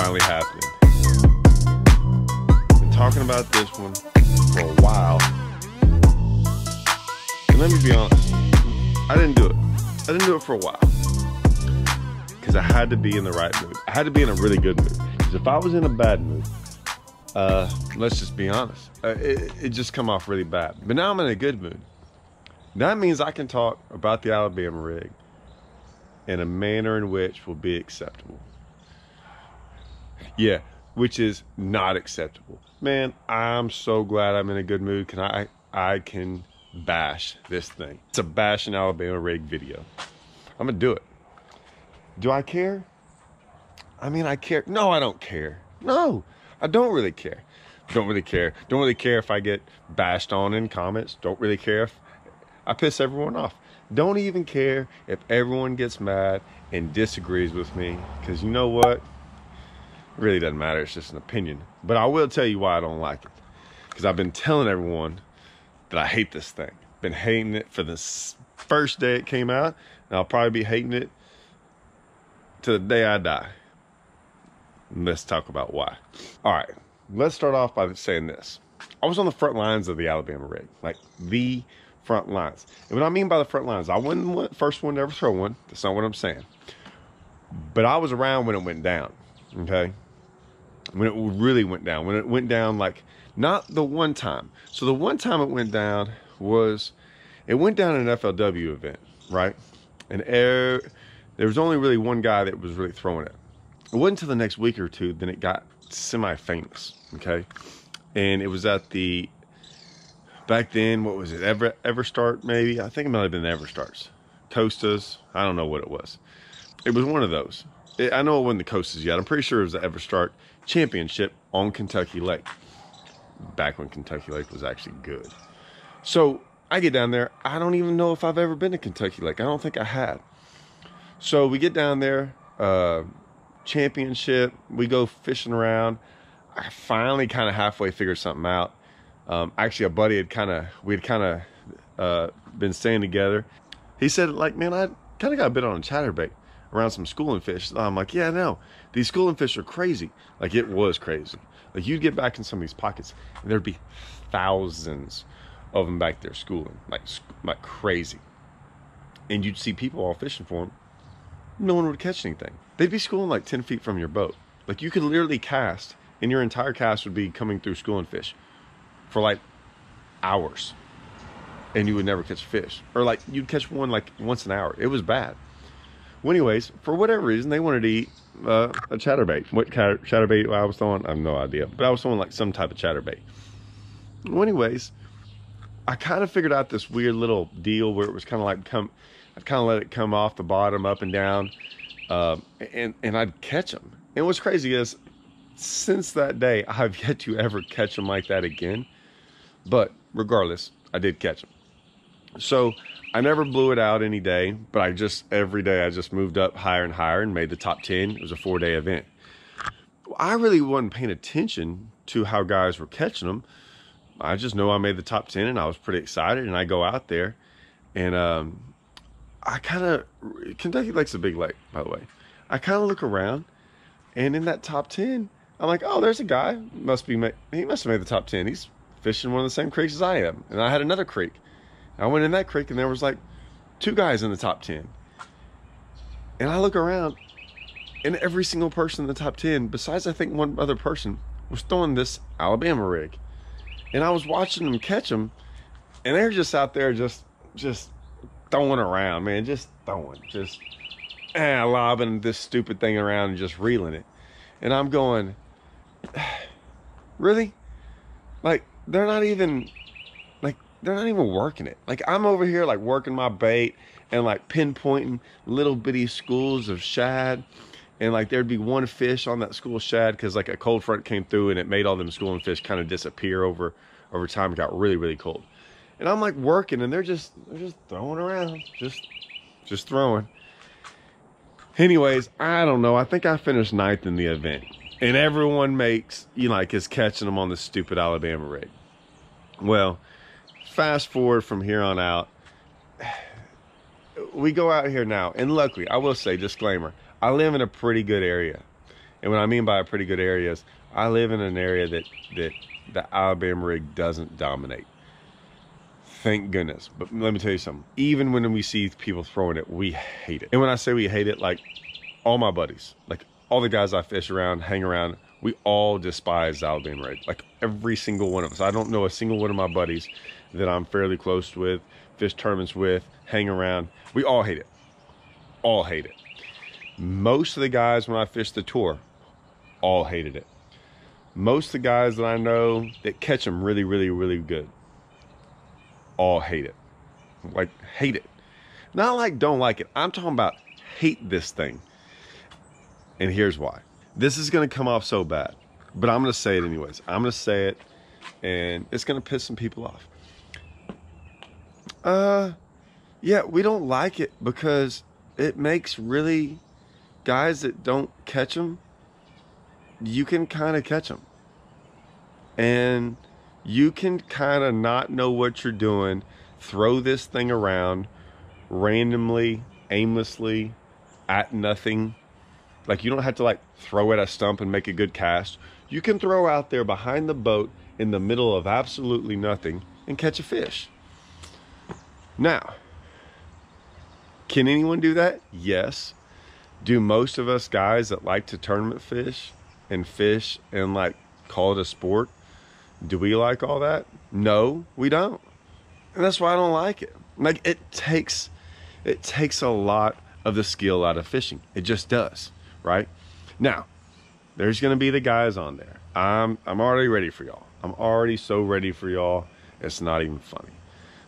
finally happening. Been talking about this one for a while. And let me be honest, I didn't do it. I didn't do it for a while. Because I had to be in the right mood. I had to be in a really good mood. Because if I was in a bad mood, let's just be honest, it just come off really bad. But now I'm in a good mood. That means I can talk about the Alabama rig in a manner in which will be acceptable. Yeah, which is not acceptable. Man, I'm so glad I'm in a good mood. I can bash this thing. It's a bash an Alabama rig video. I'm gonna do it. Do I care? I mean, I care. No, I don't care. No, I don't really care. Don't really care. Don't really care if I get bashed on in comments. Don't really care if I piss everyone off. Don't even care if everyone gets mad and disagrees with me. Because you know what? It really doesn't matter. It's just an opinion. But I will tell you why I don't like it. Because I've been telling everyone that I hate this thing. Been hating it for the first day it came out. And I'll probably be hating it to the day I die. Let's talk about why. All right. Let's start off by saying this. I was on the front lines of the Alabama rig. Like, the front lines. And what I mean by the front lines, I wasn't the first one to ever throw one. That's not what I'm saying. But I was around when it went down. Okay? When it really went down. When it went down, like, not the one time. So the one time it went down was, it went down in an FLW event, right? And there was only really one guy that was really throwing it. It wasn't until the next week or two, then it got semi-famous, okay? And it was at the, back then, what was it, Everstart maybe? I think it might have been the Everstarts. Costas, I don't know what it was. It was one of those. I know it wasn't the Costas yet. I'm pretty sure it was the Everstart Championship on Kentucky Lake. Back when Kentucky Lake was actually good. So I get down there. I don't even know if I've ever been to Kentucky Lake. I don't think I had. So we get down there, championship, we go fishing around. I finally kind of halfway figured something out. Actually, a buddy we had been staying together. He said, like, man, I kind of got bit on a chatterbait around some schooling fish. I'm like, yeah, no, these schooling fish are crazy. Like, it was crazy. Like, you'd get back in some of these pockets and there'd be thousands of them back there schooling, like crazy. And you'd see people all fishing for them. No one would catch anything. They'd be schooling like 10 feet from your boat. Like, you could literally cast, and your entire cast would be coming through schooling fish for like hours. And you would never catch fish. Or like, you'd catch one like once an hour. It was bad. Well, anyways, for whatever reason, they wanted to eat a chatterbait. What chatterbait I was throwing, I have no idea. But I was throwing like some type of chatterbait. Well, anyways, I kind of figured out this weird little deal where it was kind of like I'd kind of let it come off the bottom, up and down, and I'd catch them. And what's crazy is, since that day, I've yet to ever catch them like that again. But regardless, I did catch them. So I never blew it out any day, but every day I just moved up higher and higher and made the top 10. It was a 4-day event. I really wasn't paying attention to how guys were catching them. I just know I made the top 10 and I was pretty excited, and I go out there and Kentucky Lake's a big lake, by the way. I kind of look around, and in that top 10, I'm like, oh, there's a guy. He must have made the top 10. He's fishing one of the same creeks as I am. And I had another creek. I went in that creek, and there was like 2 guys in the top 10. And I look around, and every single person in the top 10, besides I think one other person, was throwing this Alabama rig. And I was watching them catch them, and they're just out there just throwing around, man, just throwing, lobbing this stupid thing around and just reeling it. And I'm going, really? Like, they're not even working it. Like, I'm over here like working my bait and like pinpointing little bitty schools of shad, and like there'd be one fish on that school of shad because like a cold front came through and it made all them schooling fish kind of disappear over time. It got really, really cold. And I'm like working, and they're just throwing around, just throwing. Anyways, I don't know. I think I finished 9th in the event, and everyone is catching them on this stupid Alabama rig. Well, fast forward from here on out, we go out here now, and luckily, I will say, disclaimer, I live in a pretty good area, And what I mean by a pretty good area is I live in an area that the Alabama rig doesn't dominate. Thank goodness. But let me tell you something. Even when we see people throwing it, we hate it. And when I say we hate it, like all my buddies, like all the guys I fish around, hang around, we all despise the Alabama rig. Like every single one of us. I don't know a single one of my buddies that I'm fairly close with, fish tournaments with, hang around. We all hate it. All hate it. Most of the guys when I fished the tour, all hated it. Most of the guys that I know that catch them really, really, really good, all hate it. Like, hate it. Not like don't like it. I'm talking about hate this thing. And here's why. This is going to come off so bad, but I'm going to say it anyways. I'm going to say it, and it's going to piss some people off. Yeah, we don't like it because it makes really guys that don't catch them, you can kind of catch them. And you can kind of not know what you're doing, throw this thing around randomly, aimlessly, at nothing. Like, you don't have to like throw at a stump and make a good cast. You can throw out there behind the boat in the middle of absolutely nothing and catch a fish. Now, can anyone do that? Yes. Do most of us guys that like to tournament fish and like call it a sport, do we like all that? No, we don't. And that's why I don't like it. Like, it takes a lot of the skill out of fishing. It just does, right? Now, there's gonna be the guys on there. I'm already ready for y'all. I'm already so ready for y'all. It's not even funny.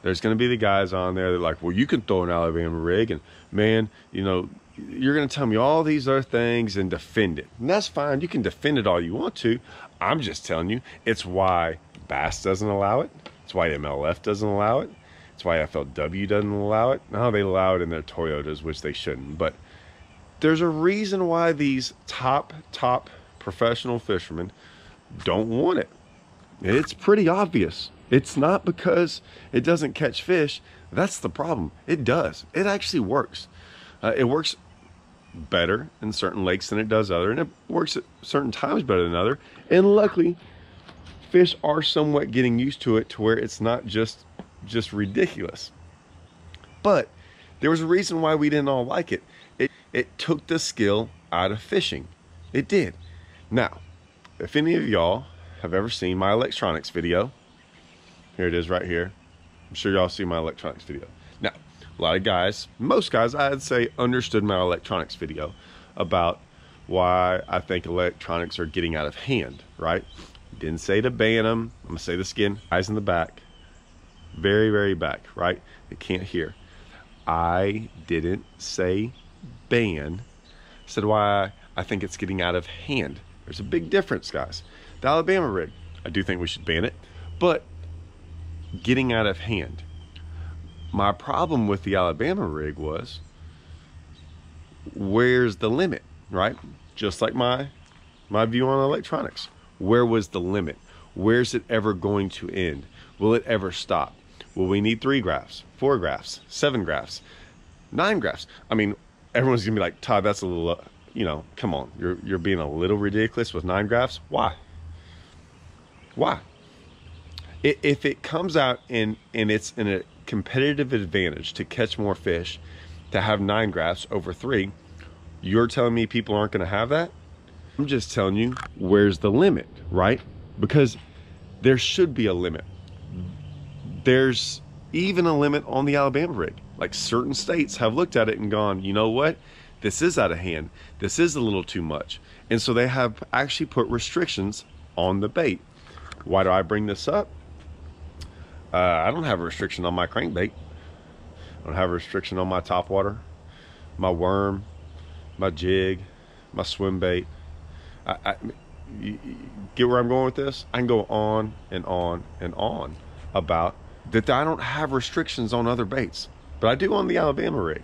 There's gonna be the guys on there that are like, well, you can throw an Alabama rig, and man, you know, you're gonna tell me all these other things and defend it. And that's fine. You can defend it all you want to. I'm just telling you, it's why Bass doesn't allow it. It's why MLF doesn't allow it. It's why FLW doesn't allow it. No, they allow it in their Toyotas, which they shouldn't. But there's a reason why these top professional fishermen don't want it. It's pretty obvious. It's not because it doesn't catch fish. That's the problem. It does. It actually works. It works better in certain lakes than it does other, and it works at certain times better than other. And luckily, fish are somewhat getting used to it to where it's not just ridiculous. But there was a reason why we didn't all like it. It took the skill out of fishing. It did. Now, if any of y'all have ever seen my electronics video, here it is right here. I'm sure y'all see my electronics video. Now, a lot of guys, most guys, I'd say, understood my electronics video about why I think electronics are getting out of hand, right? Didn't say to ban them. I'm gonna say this again. Eyes in the back, very, very back, right? They can't hear. I didn't say ban. I said why I think it's getting out of hand. There's a big difference, guys. The Alabama rig, I do think we should ban it, but getting out of hand. My problem with the Alabama rig was, where's the limit, right? Just like my view on electronics. Where was the limit? Where's it ever going to end? Will it ever stop? Will we need 3 graphs, 4 graphs, 7 graphs, 9 graphs? I mean, everyone's gonna be like, Todd, that's a little, you know, come on. You're being a little ridiculous with 9 graphs. Why? Why? If it comes out and it's in a competitive advantage to catch more fish, to have 9 graphs over 3, you're telling me people aren't going to have that? I'm just telling you, where's the limit, right? Because there should be a limit. There's even a limit on the Alabama rig. Like, certain states have looked at it and gone, you know what? This is out of hand. This is a little too much. And so they have actually put restrictions on the bait. Why do I bring this up? I don't have a restriction on my crankbait. I don't have a restriction on my topwater, my worm, my jig, my swim bait. You get where I'm going with this? I can go on and on and on about that. I don't have restrictions on other baits, but I do on the Alabama rig.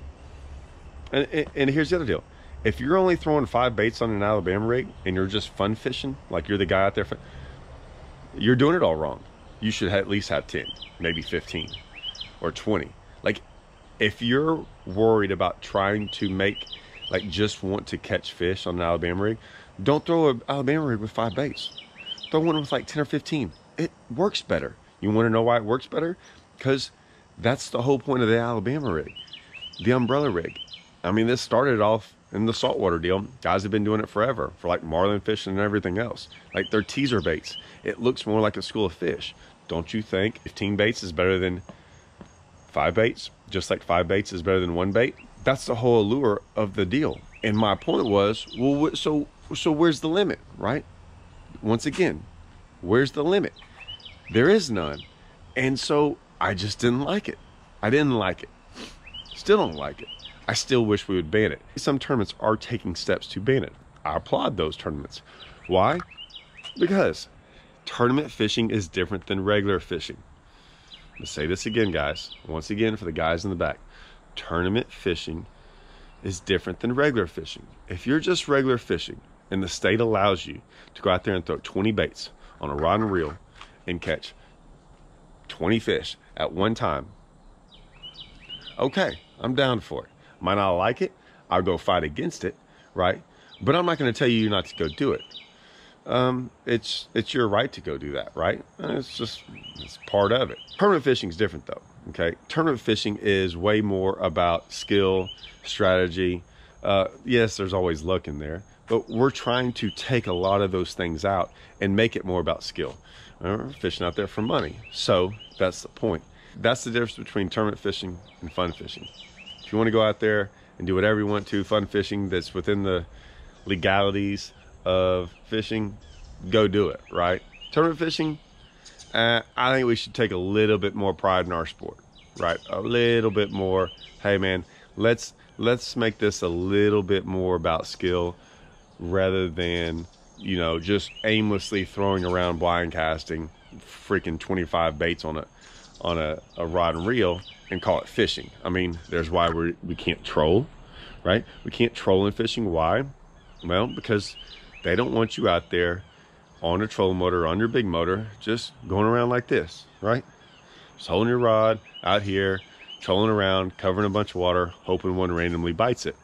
And here's the other deal. If you're only throwing 5 baits on an Alabama rig and you're just fun fishing, like you're the guy out there, you're doing it all wrong. You should at least have 10, maybe 15 or 20. Like, if you're worried about trying to make, like, just want to catch fish on an Alabama rig, Don't throw an Alabama rig with 5 baits. Throw one with like 10 or 15. It works better. You want to know why it works better? Because that's the whole point of the Alabama rig, the umbrella rig. I mean, this started off in the saltwater deal. Guys have been doing it forever for like marlin fishing and everything else. Like they're teaser baits. It looks more like a school of fish. Don't you think 15 baits is better than 5 baits? Just like 5 baits is better than 1 bait? That's the whole allure of the deal. And my point was, well, so where's the limit, right? Once again, where's the limit? There is none. And so I just didn't like it. I didn't like it. Still don't like it. I still wish we would ban it. Some tournaments are taking steps to ban it. I applaud those tournaments. Why? Because tournament fishing is different than regular fishing. Let's say this again, guys. Once again, for the guys in the back. Tournament fishing is different than regular fishing. If you're just regular fishing and the state allows you to go out there and throw 20 baits on a rod and reel and catch 20 fish at one time, okay, I'm down for it. Might not like it. I'll go fight against it, right? But I'm not going to tell you not to go do it. It's your right to go do that, right? It's part of it. Tournament fishing is different though, okay? Tournament fishing is way more about skill, strategy. Yes, there's always luck in there, but we're trying to take a lot of those things out and make it more about skill. We're fishing out there for money. So that's the point. That's the difference between tournament fishing and fun fishing. If you want to go out there and do whatever you want to, fun fishing that's within the legalities of fishing, go do it, right? Tournament fishing, I think we should take a little bit more pride in our sport, right? A little bit more. Hey man, let's make this a little bit more about skill rather than, you know, just aimlessly throwing around blind casting freaking 25 baits on a rod and reel and call it fishing. I mean, there's why we can't troll, right? We can't troll in fishing. Why? Well, because they don't want you out there on a trolling motor, on your big motor, just going around like this, right? Just holding your rod out here, trolling around, covering a bunch of water, hoping one randomly bites it.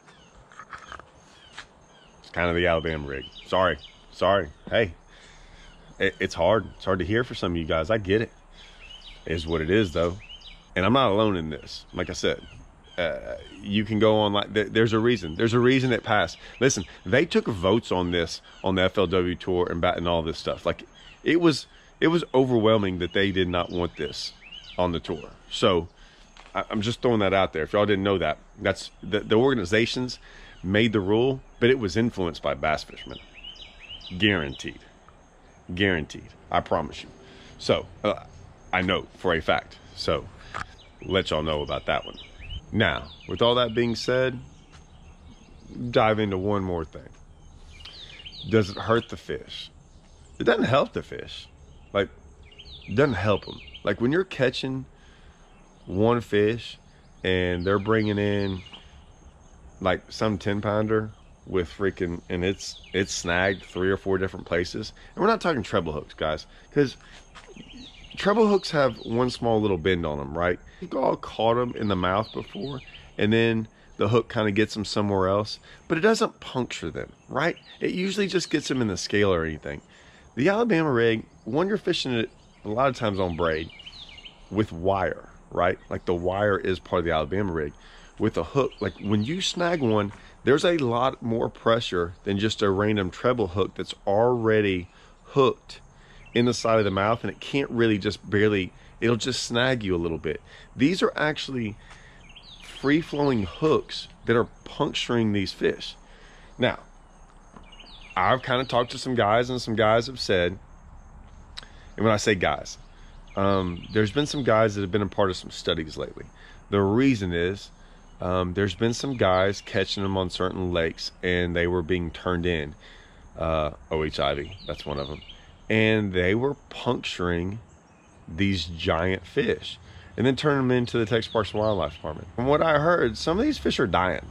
It's kind of the Alabama rig. Sorry. Hey, it's hard. It's hard to hear for some of you guys. I get it. It is what it is, though. And I'm not alone in this. Like I said, you can go on like there's a reason. There's a reason it passed. Listen, they took votes on this on the FLW tour and all this stuff. Like it was overwhelming that they did not want this on the tour. So I'm just throwing that out there. If y'all didn't know that, that's the organizations made the rule, but it was influenced by bass fishermen. Guaranteed. I promise you. So I know for a fact. So let y'all know about that one. Now, with all that being said, dive into one more thing. Does it hurt the fish? It doesn't help the fish. Like, it doesn't help them. Like when you're catching one fish and they're bringing in like some 10-pounder with freaking, and it's snagged 3 or 4 different places. And we're not talking treble hooks, guys, because treble hooks have one small little bend on them, right? You've all caught them in the mouth before, and then the hook kind of gets them somewhere else, but it doesn't puncture them, right? It usually just gets them in the scale or anything. The Alabama rig, when you're fishing it a lot of times on braid with wire, right? Like the wire is part of the Alabama rig. With a hook, like when you snag one, there's a lot more pressure than just a random treble hook that's already hooked in the side of the mouth, and it can't really just barely, it'll just snag you a little bit. These are actually free-flowing hooks that are puncturing these fish. Now, I've kind of talked to some guys, and some guys have said, and when I say guys, there's been some guys that have been a part of some studies lately. The reason is there's been some guys catching them on certain lakes, and they were being turned in. O.H. Ivy, that's one of them. And they were puncturing these giant fish and then turning them into the Texas Parks and Wildlife Department. From what I heard, some of these fish are dying,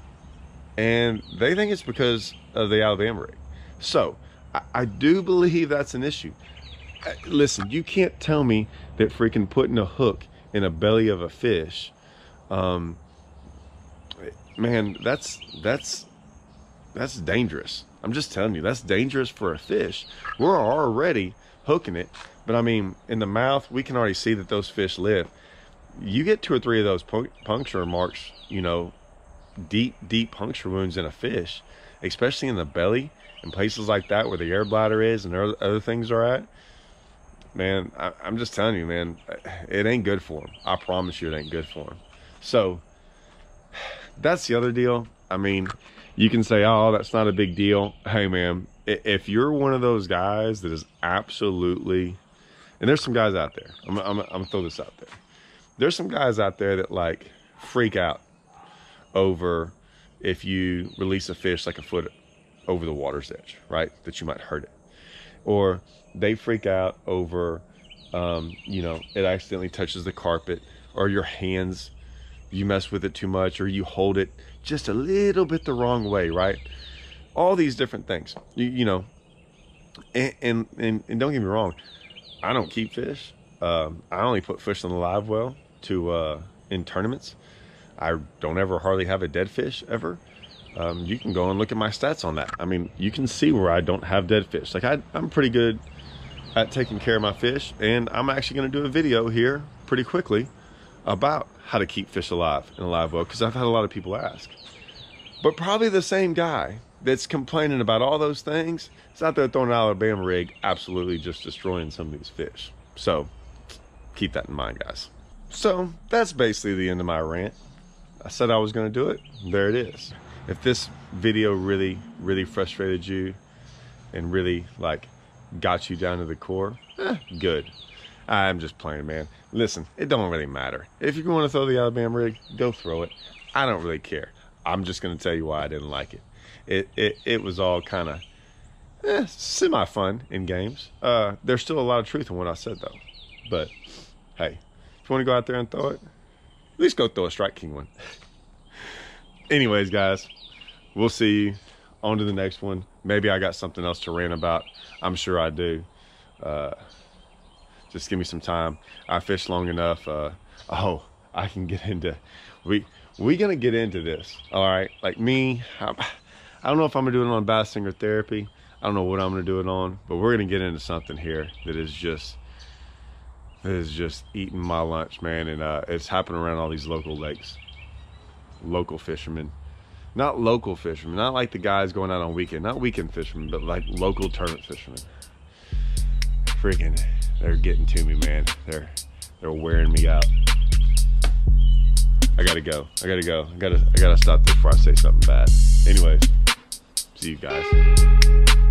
and they think it's because of the Alabama rig. So I do believe that's an issue. Listen, you can't tell me that freaking putting a hook in a belly of a fish, man, that's dangerous. I'm just telling you, that's dangerous for a fish. We're already hooking it, but I mean, in the mouth, we can already see that those fish live. You get 2 or 3 of those puncture marks, you know, deep puncture wounds in a fish, especially in the belly and places like that where the air bladder is and other things are at. Man, I'm just telling you, man, it ain't good for them. I promise you it ain't good for them. So that's the other deal. I mean, you can say, oh, that's not a big deal. Hey, man, if you're one of those guys that is absolutely, and there's some guys out there, I'm gonna throw this out there. There's some guys out there that like freak out over if you release a fish like a foot over the water's edge, right? That you might hurt it. Or they freak out over, you know, it accidentally touches the carpet, or your hands, you mess with it too much, or you hold it just a little bit the wrong way, right? All these different things, you know, and don't get me wrong, I don't keep fish. I only put fish on the live well in tournaments. I don't ever hardly have a dead fish ever. You can go and look at my stats on that. I mean, you can see where I don't have dead fish. Like I'm pretty good at taking care of my fish, and I'm actually going to do a video here pretty quickly about how to keep fish alive in a live well, because I've had a lot of people ask. But probably the same guy that's complaining about all those things is out there throwing an Alabama rig, absolutely just destroying some of these fish. So keep that in mind, guys. So that's basically the end of my rant. I said I was going to do it. There it is. If this video really frustrated you and really like got you down to the core, good. I'm just playing, man. Listen, it don't really matter. If you want to throw the Alabama rig, go throw it. I don't really care. I'm just going to tell you why I didn't like it. It was all kind of semi-fun in games. There's still a lot of truth in what I said, though. But, hey, if you want to go out there and throw it, at least go throw a Strike King one. Anyways, guys, we'll see you on to the next one. Maybe I got something else to rant about. I'm sure I do. Just give me some time. I fished long enough. Oh, I can get into, we gonna get into this, all right? Like me, I don't know if I'm gonna do it on Bass Singer Therapy. I don't know what I'm gonna do it on, but we're gonna get into something here that is just eating my lunch, man. And it's happening around all these local lakes. Local fishermen, not local fishermen, not like the guys going out on weekend, not weekend fishermen, but like local tournament fishermen. Freaking, they're getting to me, man. They're wearing me out. I gotta go. I gotta stop this before I say something bad. Anyways, see you guys.